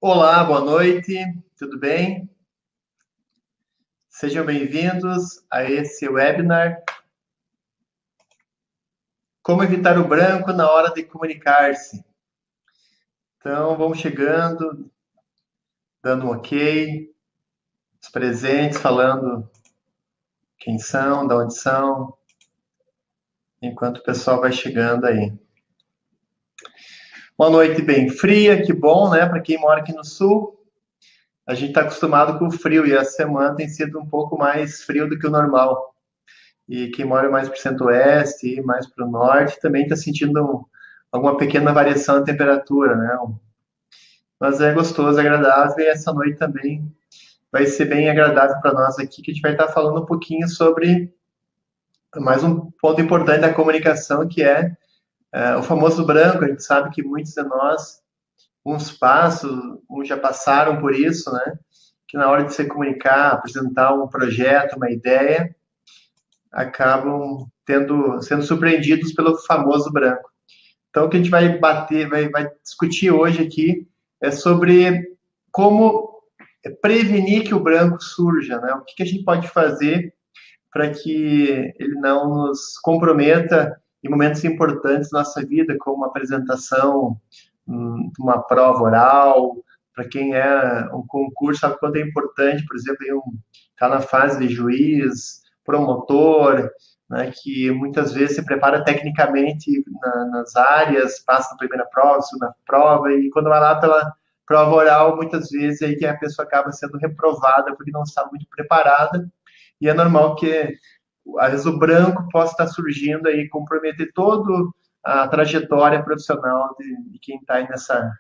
Olá, boa noite, tudo bem? Sejam bem-vindos a esse webinar. Como evitar o branco na hora de comunicar-se? Então, vamos chegando, dando um ok, os presentes, falando quem são, de onde são, enquanto o pessoal vai chegando aí. Uma noite bem fria, que bom, né? Para quem mora aqui no sul, a gente está acostumado com o frio e a semana tem sido um pouco mais frio do que o normal. E quem mora mais para o centro-oeste e mais para o norte também está sentindo alguma pequena variação na temperatura, né? Mas é gostoso, agradável, e essa noite também vai ser bem agradável para nós aqui, que a gente vai estar falando um pouquinho sobre mais um ponto importante da comunicação, que é o famoso branco. A gente sabe que muitos de nós, uns já passaram por isso, né? Que na hora de se comunicar, apresentar um projeto, uma ideia, acabam sendo surpreendidos pelo famoso branco. Então, o que a gente vai vai discutir hoje aqui é sobre como prevenir que o branco surja, né? O que a gente pode fazer para que ele não nos comprometa em momentos importantes da nossa vida, como uma apresentação, uma prova oral, para quem é um concurso, sabe quanto é importante, por exemplo, estar na fase de juiz, promotor, né, que muitas vezes se prepara tecnicamente nas áreas, passa na primeira prova, segunda prova, e quando vai lá pela prova oral, muitas vezes aí que a pessoa acaba sendo reprovada porque não está muito preparada, e é normal que às vezes o branco possa estar surgindo aí, comprometer toda a trajetória profissional de quem está aí nessa,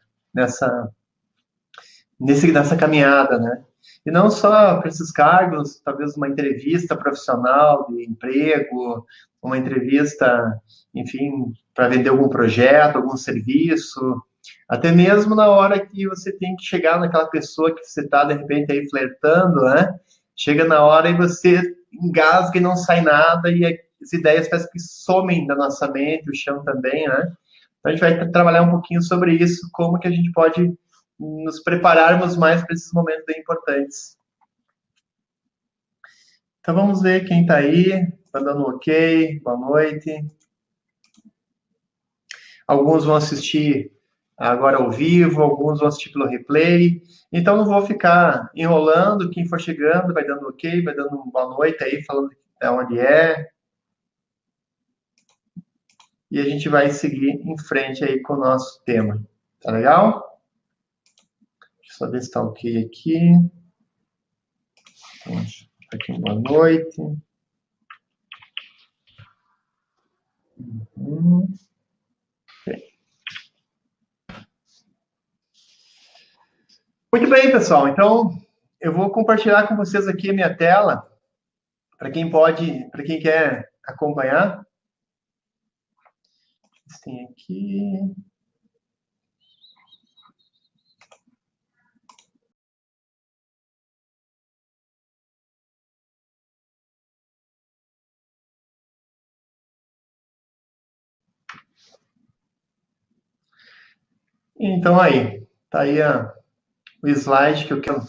nessa caminhada, né? E não só para esses cargos, talvez uma entrevista profissional de emprego, uma entrevista, enfim, para vender algum projeto, algum serviço, até mesmo na hora que você tem que chegar naquela pessoa que você está, de repente, aí flertando, né? Chega na hora e você engasga e não sai nada, e as ideias parece que somem da nossa mente, o chão também, né? Então a gente vai trabalhar um pouquinho sobre isso, como que a gente pode nos prepararmos mais para esses momentos bem importantes. Então vamos ver quem está aí, está dando um ok, boa noite. Alguns vão assistir agora ao vivo, alguns vão assistir pelo replay. Então não vou ficar enrolando, quem for chegando vai dando ok, vai dando uma boa noite aí, falando de onde é. E a gente vai seguir em frente aí com o nosso tema. Tá legal? Deixa eu só ver se está ok aqui. Então, aqui, boa noite. Muito bem, pessoal. Então, eu vou compartilhar com vocês aqui a minha tela, para quem quer acompanhar. Tem aqui. Então, aí, tá aí o slide que eu quero.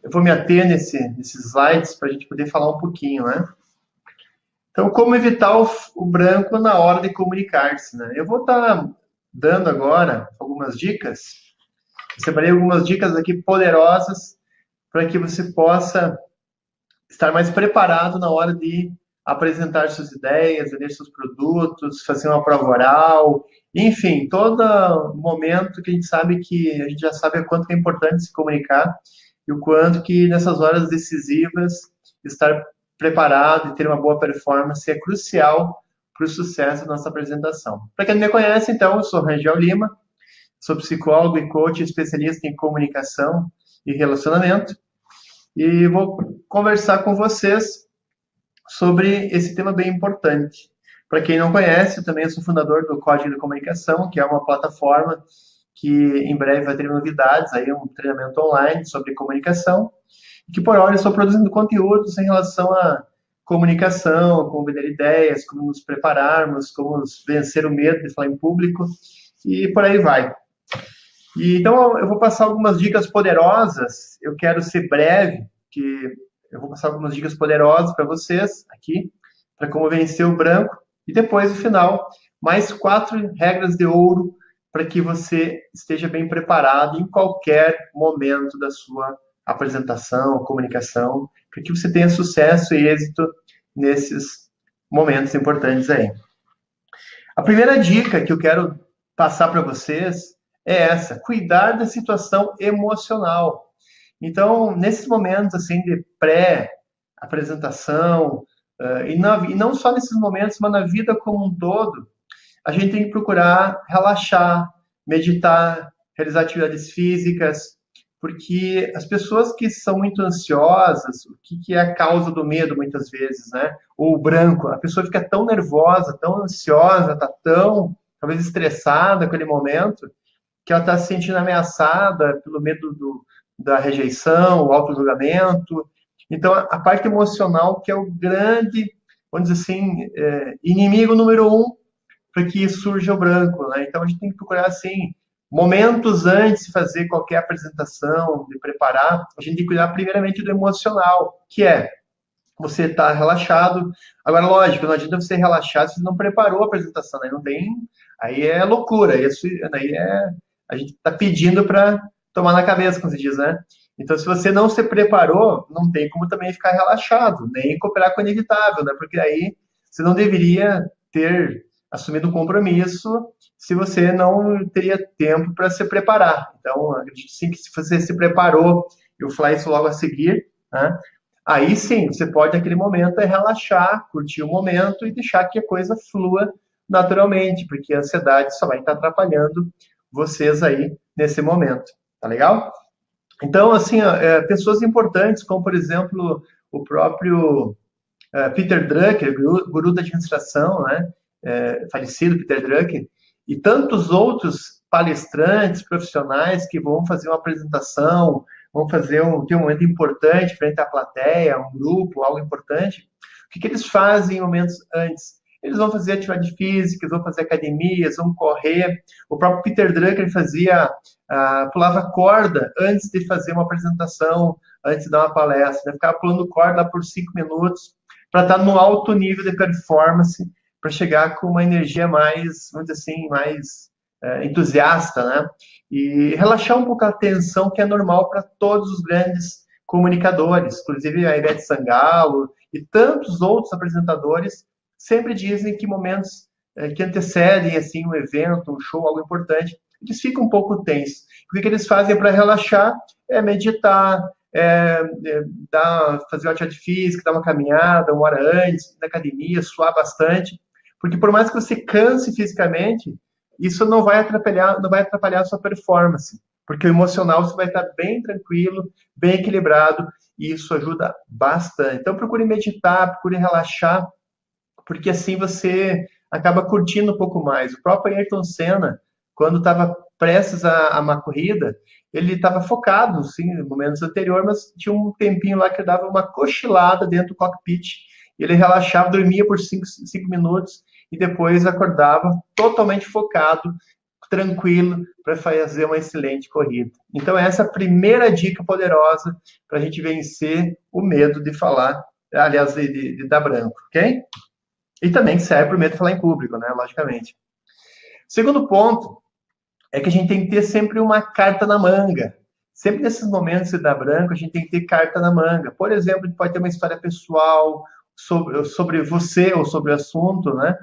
Eu vou me ater nesses slides para a gente poder falar um pouquinho, né? Então, como evitar o branco na hora de comunicar-se, né? Eu vou estar dando agora algumas dicas. Eu separei algumas dicas aqui poderosas para que você possa estar mais preparado na hora de apresentar suas ideias, vender seus produtos, fazer uma prova oral, enfim, todo momento que a gente sabe que a gente já sabe o quanto é importante se comunicar e o quanto que nessas horas decisivas estar preparado e ter uma boa performance é crucial para o sucesso da nossa apresentação. Para quem não me conhece, então, eu sou Rangel Lima, sou psicólogo e coach especialista em comunicação e relacionamento, e vou conversar com vocês sobre esse tema bem importante. Para quem não conhece, eu também sou fundador do Código de Comunicação, que é uma plataforma que em breve vai ter novidades, aí um treinamento online sobre comunicação, e que por hora eu estou produzindo conteúdos em relação a comunicação, como vender ideias, como nos prepararmos, como vencer o medo de falar em público, e por aí vai. E, então, eu vou passar algumas dicas poderosas. Eu quero ser breve, que eu vou passar algumas dicas poderosas para vocês aqui, para como vencer o branco. E depois, no final, mais 4 regras de ouro para que você esteja bem preparado em qualquer momento da sua apresentação, comunicação, para que você tenha sucesso e êxito nesses momentos importantes aí. A primeira dica que eu quero passar para vocês é essa: cuidar da situação emocional. Então, nesses momentos assim de pré-apresentação, e não só nesses momentos, mas na vida como um todo, a gente tem que procurar relaxar, meditar, realizar atividades físicas, porque as pessoas que são muito ansiosas, o que é a causa do medo muitas vezes, né? Ou o branco, a pessoa fica tão nervosa, tão ansiosa, tá tão, talvez, estressada com aquele momento, que ela está se sentindo ameaçada pelo medo da rejeição, o auto-julgamento. Então, a parte emocional, que é o grande, vamos dizer assim, inimigo número 1 para que surja o branco, né? Então, a gente tem que procurar, assim, momentos antes de fazer qualquer apresentação, de preparar, a gente tem que cuidar primeiramente do emocional, que é você estar relaxado. Agora, lógico, não adianta você relaxar se você não preparou a apresentação, aí não tem, aí é loucura, aí a gente está pedindo para tomar na cabeça, como se diz, né? Então, se você não se preparou, não tem como também ficar relaxado, nem cooperar com o inevitável, né? Porque aí você não deveria ter assumido um compromisso se você não teria tempo para se preparar. Então, acredito sim que se você se preparou, eu vou falar isso logo a seguir, né? Aí sim, você pode, naquele momento, relaxar, curtir o momento e deixar que a coisa flua naturalmente, porque a ansiedade só vai estar atrapalhando vocês aí nesse momento. Tá legal? Então, assim, pessoas importantes, como, por exemplo, o próprio Peter Drucker, guru da administração, né? Falecido Peter Drucker, e tantos outros palestrantes profissionais que vão fazer uma apresentação, vão ter um momento importante frente à plateia, um grupo, algo importante. O que eles fazem em momentos antes? Eles vão fazer atividade física, vão fazer academias, vão correr. O próprio Peter Drucker pulava corda antes de fazer uma apresentação, antes de dar uma palestra. Né? Ficava pulando corda por 5 minutos para estar no alto nível de performance, para chegar com uma energia mais, vamos dizer assim, mais entusiasta, né? E relaxar um pouco a tensão, que é normal para todos os grandes comunicadores, inclusive a Ivete Sangalo e tantos outros apresentadores sempre dizem que momentos que antecedem assim um evento, um show, algo importante, eles ficam um pouco tensos. O que eles fazem para relaxar é meditar, fazer uma atividade física, dar uma caminhada 1 hora antes, na academia, suar bastante, porque por mais que você canse fisicamente, isso não vai atrapalhar a sua performance, porque o emocional você vai estar bem tranquilo, bem equilibrado, e isso ajuda bastante. Então procure meditar, procure relaxar, porque assim você acaba curtindo um pouco mais. O próprio Ayrton Senna, quando estava prestes a uma corrida, ele estava focado, sim, no momentos anteriores, mas tinha um tempinho lá que ele dava uma cochilada dentro do cockpit, ele relaxava, dormia por 5 minutos e depois acordava totalmente focado, tranquilo, para fazer uma excelente corrida. Então, essa é a primeira dica poderosa para a gente vencer o medo de falar, aliás, de dar branco, ok? E também serve para o medo de falar em público, né? Logicamente. Segundo ponto é que a gente tem que ter sempre uma carta na manga. Sempre nesses momentos de dar branco, a gente tem que ter carta na manga. Por exemplo, a gente pode ter uma história pessoal sobre você ou sobre o assunto, né?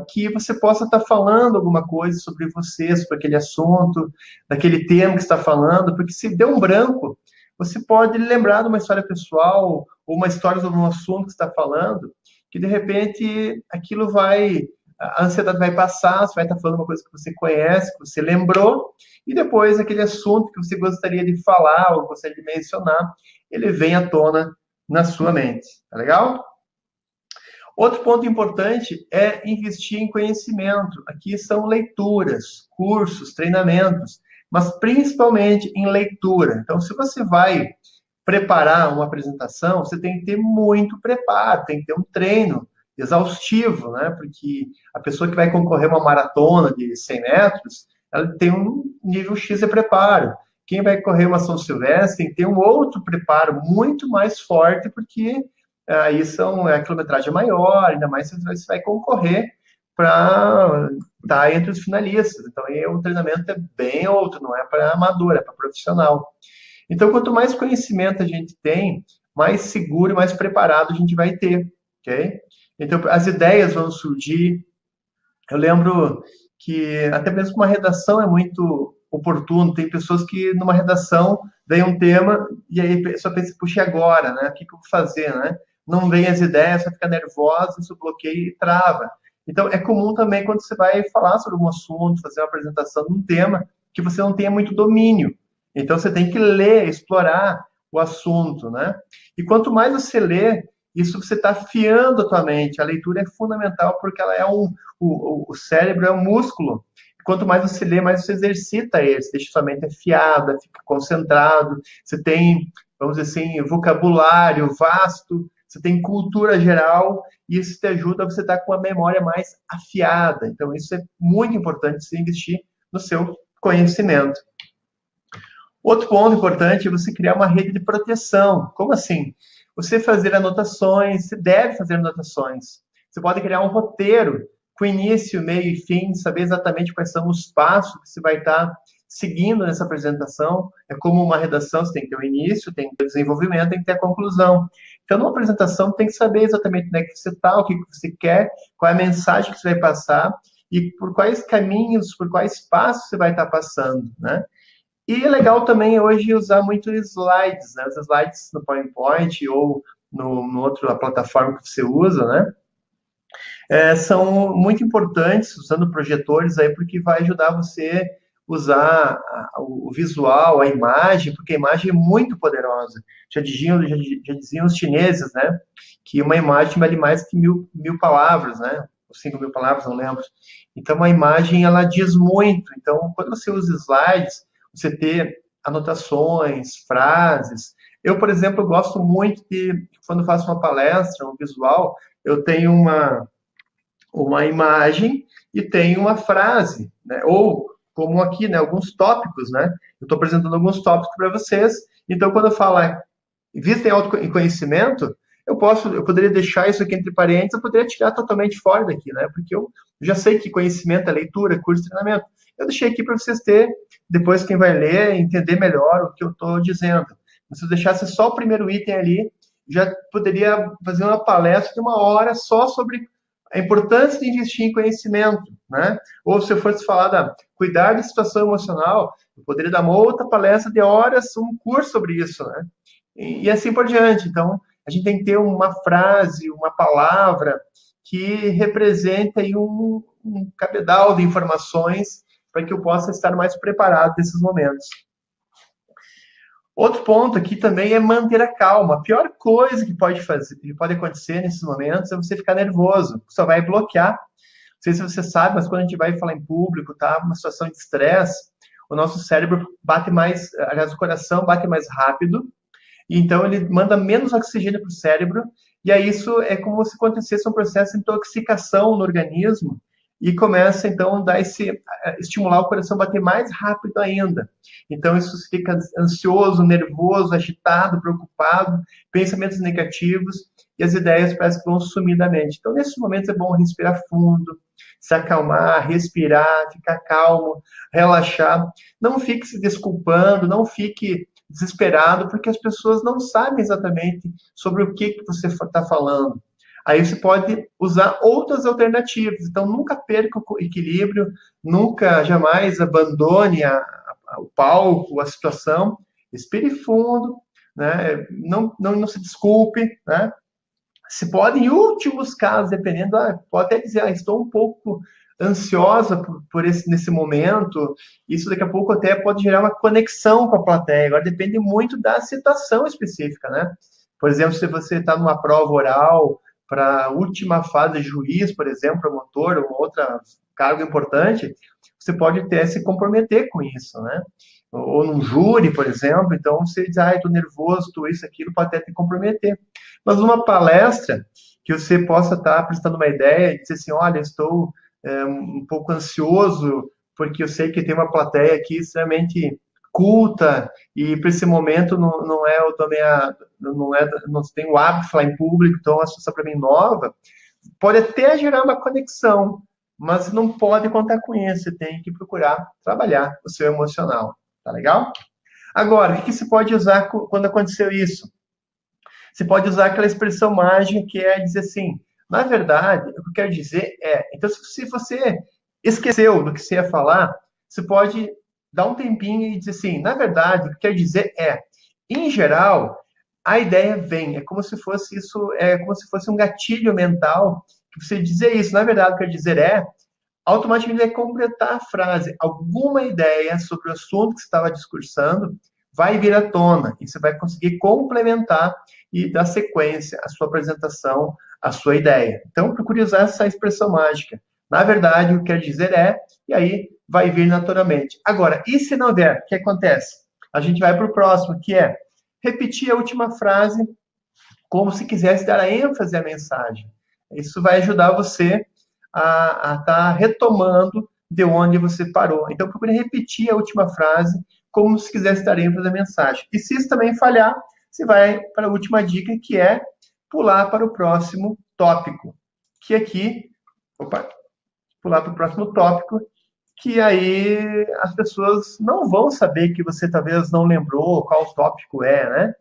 Que você possa estar falando alguma coisa sobre você, sobre aquele assunto, daquele tema que está falando, porque se der um branco, você pode lembrar de uma história pessoal ou uma história sobre um assunto que está falando, que de repente a ansiedade vai passar, você vai estar falando uma coisa que você conhece, que você lembrou, e depois aquele assunto que você gostaria de falar ou gostaria de mencionar, ele vem à tona na sua mente. Tá legal? Outro ponto importante é investir em conhecimento. Aqui são leituras, cursos, treinamentos, mas principalmente em leitura. Então, se você vai preparar uma apresentação, você tem que ter muito preparo, tem que ter um treino exaustivo, né? Porque a pessoa que vai concorrer a uma maratona de 100 metros, ela tem um nível X de preparo. Quem vai correr uma São Silvestre tem que ter um outro preparo muito mais forte, porque aí a quilometragem é maior, ainda mais se você vai concorrer para estar entre os finalistas. Então, aí o treinamento é bem outro, não é para amador, é para profissional. Então, quanto mais conhecimento a gente tem, mais seguro e mais preparado a gente vai ter, ok? Então, as ideias vão surgir. Eu lembro que até mesmo uma redação é muito oportuno. Tem pessoas que numa redação vem um tema e aí a pessoa pensa, puxa, e agora, né? O que eu vou fazer, né? Não vem as ideias, você fica nervosa, isso bloqueia e trava. Então, é comum também quando você vai falar sobre um assunto, fazer uma apresentação de um tema, que você não tenha muito domínio. Então, você tem que ler, explorar o assunto, né? E quanto mais você lê, isso você está afiando a tua mente. A leitura é fundamental porque ela é o cérebro é um músculo. Quanto mais você lê, mais você exercita ele. Você deixa sua mente afiada, fica concentrado. Você tem, vamos dizer assim, vocabulário vasto. Você tem cultura geral. E isso te ajuda a você estar com a memória mais afiada. Então, isso é muito importante, você investir no seu conhecimento. Outro ponto importante é você criar uma rede de proteção. Como assim? Você fazer anotações, você deve fazer anotações. Você pode criar um roteiro com início, meio e fim, saber exatamente quais são os passos que você vai estar seguindo nessa apresentação. É como uma redação, você tem que ter o início, tem que ter o desenvolvimento, tem que ter a conclusão. Então, numa apresentação, tem que saber exatamente onde é que você está, o que você quer, qual é a mensagem que você vai passar e por quais caminhos, por quais passos você vai estar passando, né? E é legal também hoje usar muito slides, né? Os slides no PowerPoint ou no outra plataforma que você usa, né? São muito importantes, usando projetores aí, porque vai ajudar você usar o visual, a imagem, porque a imagem é muito poderosa. Já diziam os chineses, né? Que uma imagem vale mais que mil palavras, né? Ou 5.000 palavras, não lembro. Então, a imagem, ela diz muito. Então, quando você usa slides, você ter anotações, frases. Eu, por exemplo, gosto muito de, quando faço uma palestra, um visual, eu tenho uma imagem e tenho uma frase, né? Ou, como aqui, né, alguns tópicos, né? Eu estou apresentando alguns tópicos para vocês. Então, quando eu falar vista em autoconhecimento, eu poderia deixar isso aqui entre parênteses, eu poderia tirar totalmente fora daqui, né? Porque eu já sei que conhecimento é leitura, curso de treinamento. Eu deixei aqui para vocês terem, depois quem vai ler, entender melhor o que eu estou dizendo. Se eu deixasse só o primeiro item ali, já poderia fazer uma palestra de 1 hora só sobre a importância de investir em conhecimento, né? Ou se eu fosse falar cuidar da situação emocional, eu poderia dar uma outra palestra de horas, um curso sobre isso, né? E assim por diante. Então, a gente tem que ter uma frase, uma palavra que represente aí um cabedal de informações para que eu possa estar mais preparado nesses momentos. Outro ponto aqui também é manter a calma. A pior coisa que pode acontecer nesses momentos é você ficar nervoso. Só vai bloquear. Não sei se você sabe, mas quando a gente vai falar em público, tá? Uma situação de estresse, o nosso cérebro bate mais, aliás, o coração bate mais rápido, e então ele manda menos oxigênio para o cérebro, e aí isso é como se acontecesse um processo de intoxicação no organismo, e começa então a estimular o coração a bater mais rápido ainda. Então isso fica ansioso, nervoso, agitado, preocupado, pensamentos negativos, e as ideias parecem que vão sumir da mente. Então nesses momentos é bom respirar fundo, se acalmar, respirar, ficar calmo, relaxar. Não fique se desculpando, não fique desesperado, porque as pessoas não sabem exatamente sobre o que você está falando. Aí você pode usar outras alternativas. Então, nunca perca o equilíbrio, nunca, jamais abandone o palco, a situação. Respire fundo, né? Não se desculpe, né? Se pode, em últimos casos, dependendo, pode até dizer, estou um pouco ansiosa nesse momento, isso daqui a pouco até pode gerar uma conexão com a plateia. Agora depende muito da situação específica, né? Por exemplo, se você está numa prova oral, para a última fase de juiz, por exemplo, promotor, ou outra cargo importante, você pode até se comprometer com isso, né? Ou num júri, por exemplo, então você diz, estou nervoso, estou isso, aquilo, pode até te comprometer. Mas numa palestra, que você possa estar apresentando uma ideia e dizer assim, olha, estou um pouco ansioso porque eu sei que tem uma plateia aqui extremamente culta, e para esse momento não é o também não tem o hábito de falar em público, então é uma situação para mim nova, pode até gerar uma conexão, mas não pode contar com isso, você tem que procurar trabalhar o seu emocional, tá legal? Agora, o que você pode usar quando aconteceu isso? Você pode usar aquela expressão mágica que é dizer assim, na verdade, o que eu quero dizer é, então se você esqueceu do que você ia falar, você pode dar um tempinho e dizer assim, na verdade, o que eu quero dizer é, em geral, a ideia vem, é como se fosse isso, é como se fosse um gatilho mental, que você dizer isso, na verdade, o que eu quero dizer é, automaticamente vai completar a frase. Alguma ideia sobre o assunto que você estava discursando vai vir à tona e você vai conseguir complementar e dar sequência à sua apresentação, à sua ideia. Então, procure usar essa expressão mágica. Na verdade, o que quer dizer é, e aí vai vir naturalmente. Agora, e se não der, o que acontece? A gente vai para o próximo, que é repetir a última frase como se quisesse dar a ênfase à mensagem. Isso vai ajudar você a estar retomando de onde você parou. Então, procure repetir a última frase como se quisesse dar ênfase à mensagem. E se isso também falhar, você vai para a última dica, que é pular para o próximo tópico. Que aqui, pular para o próximo tópico, que aí as pessoas não vão saber que você talvez não lembrou qual tópico é, né?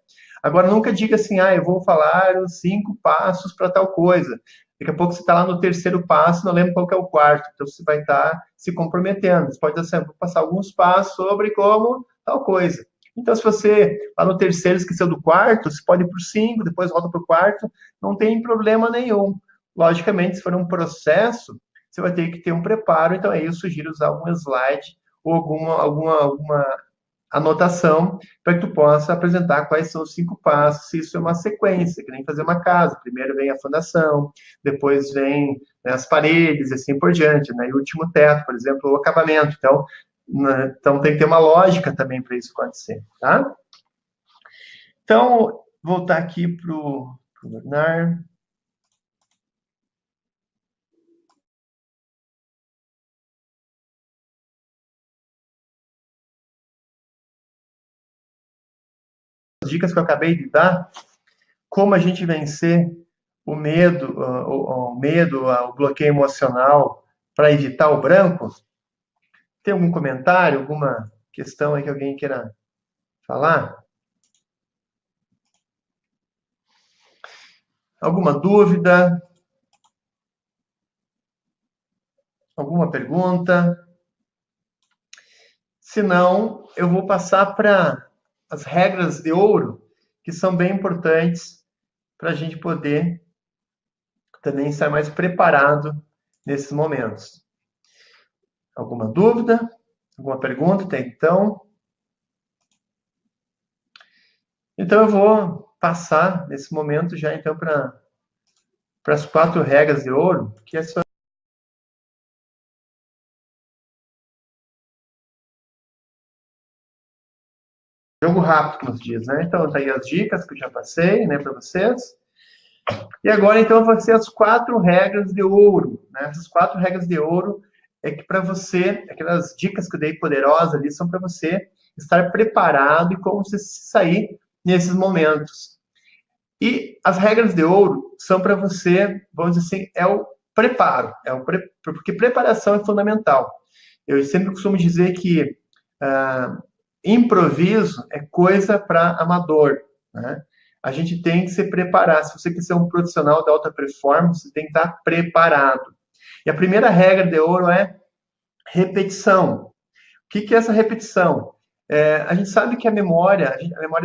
Agora, nunca diga assim, eu vou falar os 5 passos para tal coisa. Daqui a pouco você está lá no terceiro passo, não lembra qual que é o quarto. Então, você vai estar se comprometendo. Você pode dizer assim, vou passar alguns passos sobre como tal coisa. Então, se você lá no terceiro esqueceu do quarto, você pode ir para o 5, depois volta para o quarto, não tem problema nenhum. Logicamente, se for um processo, você vai ter que ter um preparo. Então, aí eu sugiro usar algum slide ou alguma anotação para que tu possa apresentar quais são os 5 passos, se isso é uma sequência, que nem fazer uma casa. Primeiro vem a fundação, depois vem, né, as paredes, e assim por diante, né? E o último teto, por exemplo, o acabamento. Então, né, então tem que ter uma lógica também para isso acontecer, tá? Então, voltar aqui para o Bernard. As dicas que eu acabei de dar, como a gente vencer o medo, o bloqueio emocional para evitar o branco. Tem algum comentário, alguma questão aí que alguém queira falar? Alguma dúvida? Alguma pergunta? Se não, eu vou passar para as regras de ouro, que são bem importantes para a gente poder também estar mais preparado nesses momentos. Alguma dúvida? Alguma pergunta até então? Então eu vou passar nesse momento já então para as 4 regras de ouro, que é só jogo rápido, como se diz, né? Então tá aí as dicas que eu já passei, né, para vocês. E agora então vão ser as 4 regras de ouro, né? Essas 4 regras de ouro é que para você, aquelas dicas que eu dei poderosas ali são para você estar preparado e como você se sair nesses momentos. E as regras de ouro são para você, vamos dizer assim, é o preparo, porque preparação é fundamental. Eu sempre costumo dizer que improviso é coisa para amador, né? A gente tem que se preparar. Se você quer ser um profissional de alta performance, você tem que estar preparado. E a primeira regra de ouro é repetição. O que é essa repetição? A gente sabe que a memória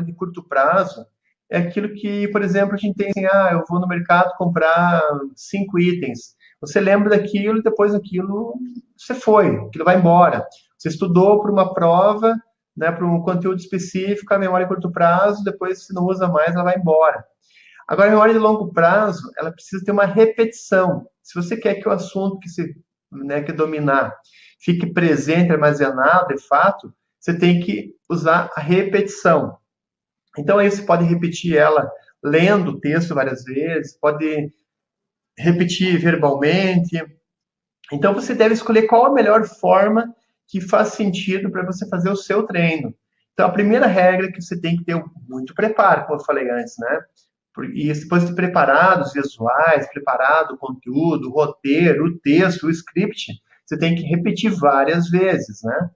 de curto prazo, é aquilo que, por exemplo, a gente tem assim, eu vou no mercado comprar 5 itens. Você lembra daquilo e depois aquilo você foi, aquilo vai embora. Você estudou para uma prova, né, para um conteúdo específico, a memória de curto prazo, depois você não usa mais, ela vai embora. Agora, a memória de longo prazo, ela precisa ter uma repetição. Se você quer que o assunto que você, né, que dominar fique presente, armazenado, de fato, você tem que usar a repetição. Então, aí você pode repetir ela lendo o texto várias vezes, pode repetir verbalmente. Então, você deve escolher qual a melhor forma que faz sentido para você fazer o seu treino. Então, a primeira regra é que você tem que ter muito preparo, como eu falei antes, né? E depois de preparado os visuais, preparado o conteúdo, o roteiro, o texto, o script, você tem que repetir várias vezes, né?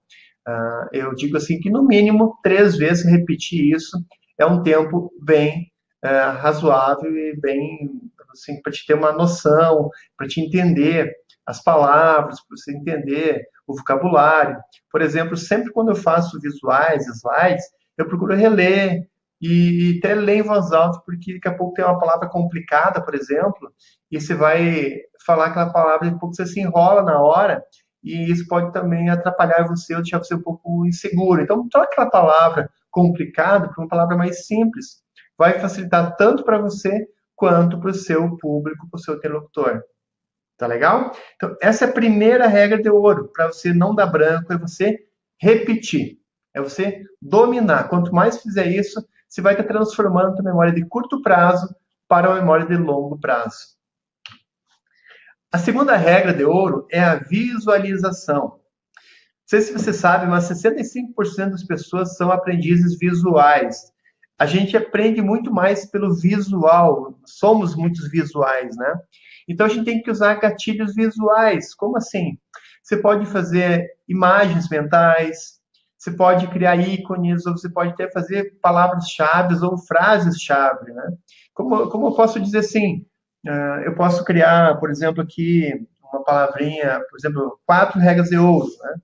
Eu digo assim que no mínimo 3 vezes repetir isso é um tempo bem razoável e bem assim para te ter uma noção, para te entender as palavras, para você entender o vocabulário. Por exemplo, sempre quando eu faço visuais, slides, eu procuro reler e até ler em voz alta, porque daqui a pouco tem uma palavra complicada, por exemplo, e você vai falar aquela palavra e daqui a pouco você se enrola na hora, e isso pode também atrapalhar você ou deixar você um pouco inseguro. Então, troca aquela palavra complicada por uma palavra mais simples. Vai facilitar tanto para você quanto para o seu público, para o seu interlocutor. Tá legal? Então, essa é a primeira regra de ouro, para você não dar branco, é você repetir, é você dominar. Quanto mais fizer isso, você vai estar transformando a tua memória de curto prazo para uma memória de longo prazo. A segunda regra de ouro é a visualização. Não sei se você sabe, mas 65% das pessoas são aprendizes visuais. A gente aprende muito mais pelo visual, somos muitos visuais, né? Então a gente tem que usar gatilhos visuais. Como assim? Você pode fazer imagens mentais, você pode criar ícones, ou você pode até fazer palavras-chave ou frases-chave, né? Como eu posso dizer assim? Eu posso criar, por exemplo, aqui uma palavrinha, por exemplo, 4 regras de ouro, né?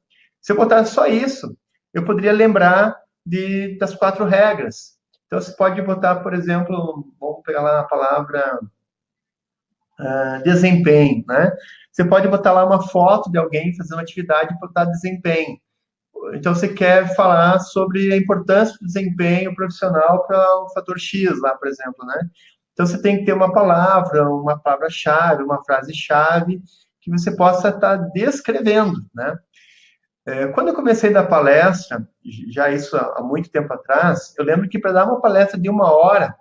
Se eu botar só isso, eu poderia lembrar das 4 regras. Então, você pode botar, por exemplo, vamos pegar lá a palavra desempenho, né? Você pode botar lá uma foto de alguém fazendo atividade e botar desempenho. Então, você quer falar sobre a importância do desempenho profissional para o fator X lá, por exemplo, né? Então, você tem que ter uma palavra-chave, uma frase-chave que você possa estar descrevendo, né? Quando eu comecei a dar palestra, já isso há muito tempo atrás, eu lembro que para dar uma palestra de 1 hora,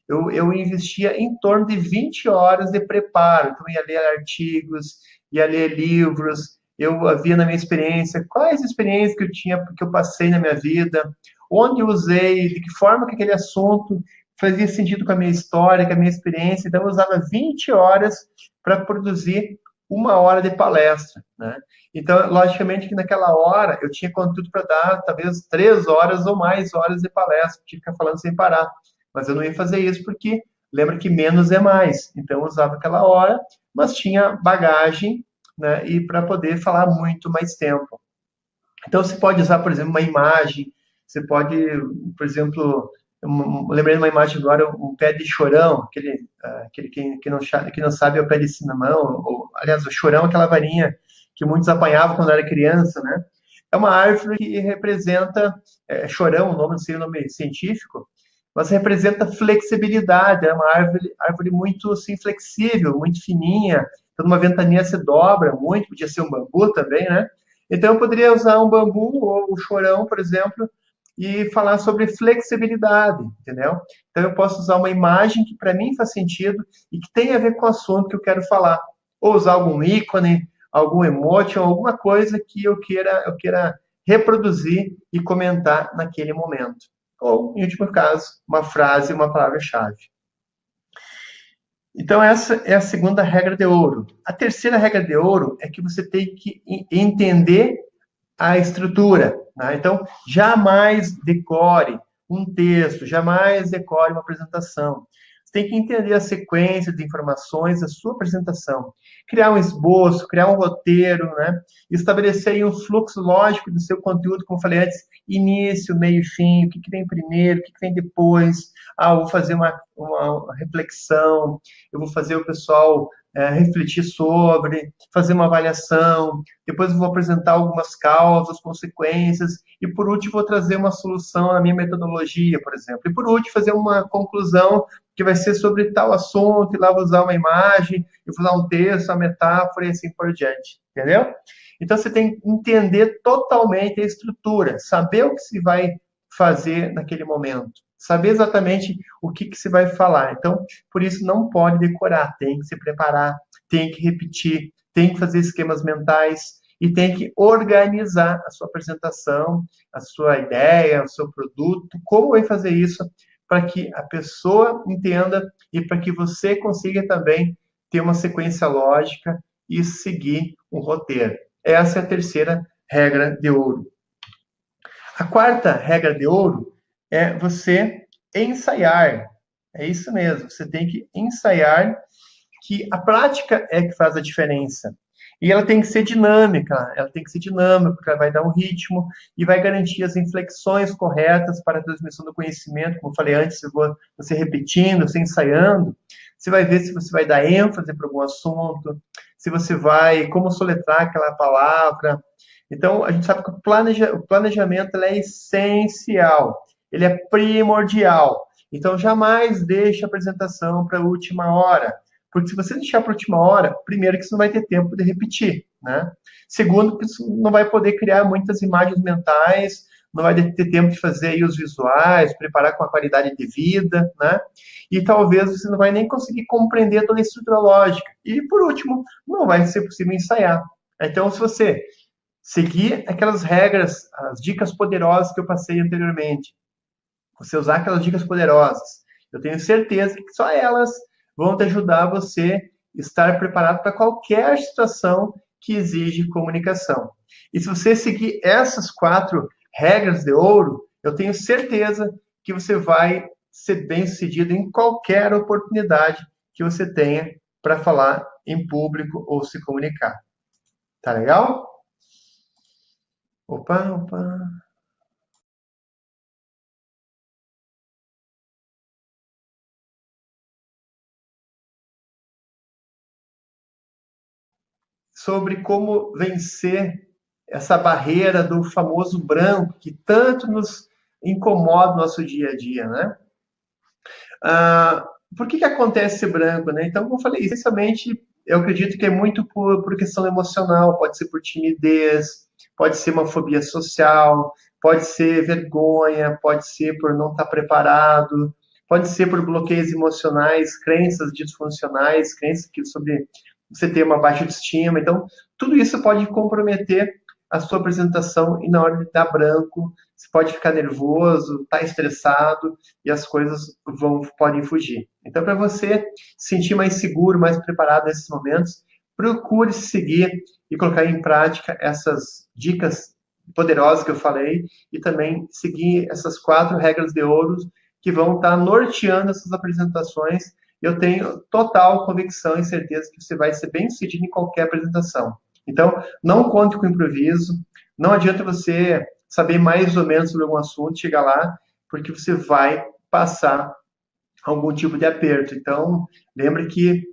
eu investia em torno de 20 horas de preparo. Então, ia ler artigos, ia ler livros, eu havia na minha experiência, quais experiências que eu tinha, que eu passei na minha vida, onde eu usei, de que forma que aquele assunto fazia sentido com a minha história, com a minha experiência. Então, eu usava 20 horas para produzir 1 hora de palestra, né? Então, logicamente que naquela hora eu tinha conteúdo para dar talvez 3 horas ou mais horas de palestra, tinha que ficar falando sem parar. Mas eu não ia fazer isso porque lembra que menos é mais. Então, eu usava aquela hora, mas tinha bagagem, né, e para poder falar muito mais tempo. Então, você pode usar, por exemplo, uma imagem, você pode, por exemplo, lembrei de uma imagem agora, um pé de chorão, aquele que não sabe é o pé de cinamão, ou, aliás, o chorão é aquela varinha que muitos apanhavam quando era criança, né? É uma árvore que representa, chorão, o nome, não sei o nome científico, mas representa flexibilidade, é uma árvore muito assim, flexível, muito fininha, então uma ventania se dobra muito, podia ser um bambu também, né? Então eu poderia usar um bambu ou o chorão, por exemplo, e falar sobre flexibilidade, entendeu? Então eu posso usar uma imagem que para mim faz sentido e que tem a ver com o assunto que eu quero falar, ou usar algum ícone, algum emoji, alguma coisa que eu queira reproduzir e comentar naquele momento. Ou, em último caso, uma frase, uma palavra-chave. Então, essa é a segunda regra de ouro. A terceira regra de ouro é que você tem que entender a estrutura, né? Então, jamais decore um texto, jamais decore uma apresentação. Você tem que entender a sequência de informações da sua apresentação, criar um esboço, criar um roteiro, né? Estabelecer um fluxo lógico do seu conteúdo, como eu falei antes, início, meio e fim, o que vem primeiro, o que vem depois. Eu vou fazer uma reflexão, eu vou fazer o pessoal refletir sobre, fazer uma avaliação, depois eu vou apresentar algumas causas, consequências, e por último vou trazer uma solução na minha metodologia, por exemplo. E por último, fazer uma conclusão que vai ser sobre tal assunto, e lá vou usar uma imagem, eu vou usar um texto, uma metáfora e assim por diante, entendeu? Então você tem que entender totalmente a estrutura, saber o que se vai fazer naquele momento, saber exatamente o que se vai falar. Então, por isso não pode decorar, tem que se preparar, tem que repetir, tem que fazer esquemas mentais. e tem que organizar a sua apresentação, a sua ideia, o seu produto, como vai fazer isso para que a pessoa entenda e para que você consiga também ter uma sequência lógica e seguir um roteiro. Essa é a terceira regra de ouro. A quarta regra de ouro é você ensaiar. É isso mesmo, você tem que ensaiar, que a prática é que faz a diferença. E ela tem que ser dinâmica, porque ela vai dar um ritmo e vai garantir as inflexões corretas para a transmissão do conhecimento. Como eu falei antes, você repetindo, você ensaiando, você vai ver se você vai dar ênfase para algum assunto, se você vai, como soletrar aquela palavra. Então, a gente sabe que o planejamento é essencial, ele é primordial. Então, jamais deixe a apresentação para a última hora. Porque se você deixar para a última hora, primeiro que você não vai ter tempo de repetir, né? Segundo, que você não vai poder criar muitas imagens mentais, não vai ter tempo de fazer aí os visuais, preparar com a qualidade devida, né? E talvez você não vai nem conseguir compreender toda a estrutura lógica. E, por último, não vai ser possível ensaiar. Então, se você seguir aquelas regras, as dicas poderosas que eu passei anteriormente, você usar aquelas dicas poderosas, eu tenho certeza que só elas vão te ajudar você estar preparado para qualquer situação que exige comunicação. E se você seguir essas 4 regras de ouro, eu tenho certeza que você vai ser bem-sucedido em qualquer oportunidade que você tenha para falar em público ou se comunicar. Tá legal? Opa, opa. Sobre como vencer essa barreira do famoso branco que tanto nos incomoda no nosso dia a dia, né? Por que acontece esse branco, né? Então, como eu falei, essencialmente, eu acredito que é muito por questão emocional, pode ser por timidez, pode ser uma fobia social, pode ser vergonha, pode ser por não estar preparado, pode ser por bloqueios emocionais, crenças disfuncionais, crenças que sobre você ter uma baixa autoestima. Então, tudo isso pode comprometer a sua apresentação e na hora de dar branco, você pode ficar nervoso, estar estressado e as coisas podem fugir. Então, para você se sentir mais seguro, mais preparado nesses momentos, procure seguir e colocar em prática essas dicas poderosas que eu falei e também seguir essas 4 regras de ouro que vão estar norteando essas apresentações. Eu tenho total convicção e certeza que você vai ser bem-sucedido em qualquer apresentação. Então, não conte com improviso, não adianta você saber mais ou menos sobre algum assunto, chegar lá, porque você vai passar algum tipo de aperto. Então, lembre que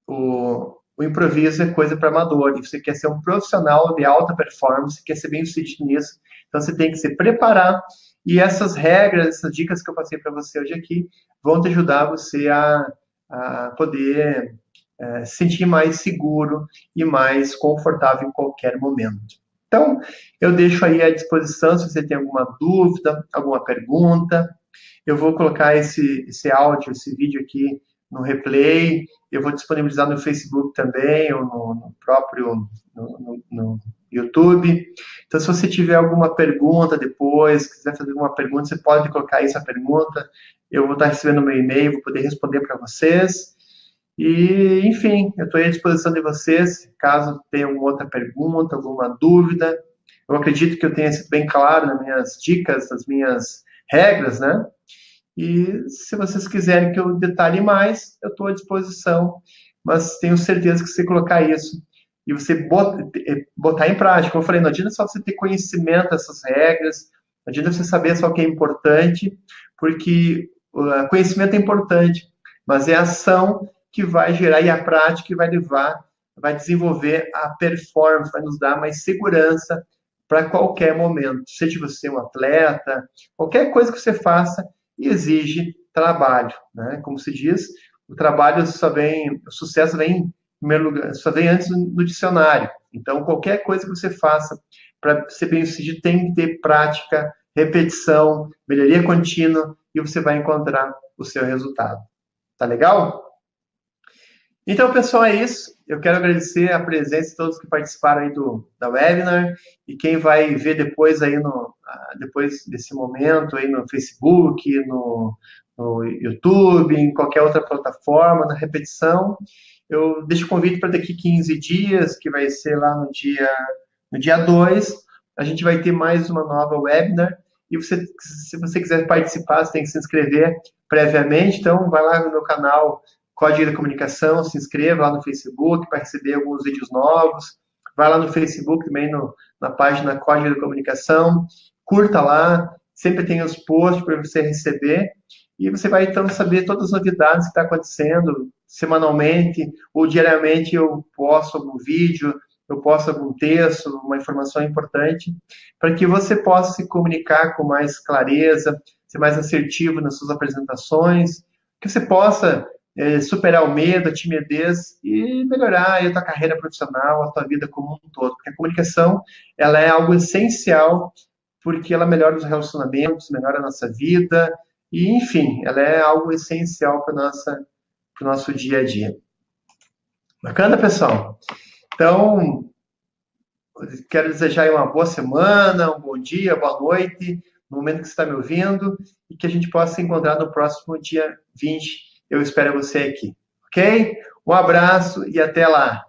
o improviso é coisa para amador, e você quer ser um profissional de alta performance, quer ser bem-sucedido nisso, então você tem que se preparar, e essas regras, essas dicas que eu passei para você hoje aqui, vão te ajudar você a poder se sentir mais seguro e mais confortável em qualquer momento. Então, eu deixo aí à disposição se você tem alguma dúvida, alguma pergunta. Eu vou colocar esse áudio, esse vídeo aqui no replay. Eu vou disponibilizar no Facebook também, ou no próprio no YouTube. Então, se você tiver alguma pergunta depois, quiser fazer alguma pergunta, você pode colocar essa pergunta. Eu vou estar recebendo meu e-mail, vou poder responder para vocês. E, enfim, eu estou à disposição de vocês, caso tenha alguma outra pergunta, alguma dúvida. Eu acredito que eu tenha sido bem claro nas minhas dicas, nas minhas regras, né? E se vocês quiserem que eu detalhe mais, eu estou à disposição, mas tenho certeza que se você colocar isso e você botar em prática, como eu falei, não adianta só você ter conhecimento dessas regras, não adianta você saber só o que é importante, porque o conhecimento é importante, mas é a ação que vai gerar e a prática que vai levar, vai desenvolver a performance, vai nos dar mais segurança para qualquer momento. Seja você um atleta, qualquer coisa que você faça exige trabalho, né? Como se diz, o trabalho o sucesso vem em primeiro lugar, só vem antes no dicionário. Então, qualquer coisa que você faça para ser bem-sucedido tem que ter prática, repetição, melhoria contínua e você vai encontrar o seu resultado. Tá legal? Então, pessoal, é isso. eu quero agradecer a presença de todos que participaram aí da webinar e quem vai ver depois aí depois desse momento aí no Facebook, no YouTube, em qualquer outra plataforma, na repetição. Eu deixo o convite para daqui 15 dias, que vai ser lá no dia 2, a gente vai ter mais uma nova webinar. E se você quiser participar, você tem que se inscrever previamente. Então, vai lá no meu canal Código da Comunicação, se inscreva lá no Facebook para receber alguns vídeos novos. Vai lá no Facebook também, na página Código da Comunicação. Curta lá, sempre tem os posts para você receber. E você vai, então, saber todas as novidades que estão acontecendo semanalmente ou diariamente. Eu posto algum vídeo, eu posto algum texto, uma informação importante, para que você possa se comunicar com mais clareza, ser mais assertivo nas suas apresentações, que você possa superar o medo, a timidez e melhorar a tua carreira profissional, a tua vida como um todo. Porque a comunicação, ela é algo essencial, porque ela melhora os relacionamentos, melhora a nossa vida, e, enfim, ela é algo essencial para o nosso dia a dia. Bacana, pessoal? Então, quero desejar aí uma boa semana, um bom dia, boa noite, no momento que você está me ouvindo, e que a gente possa se encontrar no próximo dia 20. Eu espero você aqui, ok? Um abraço e até lá!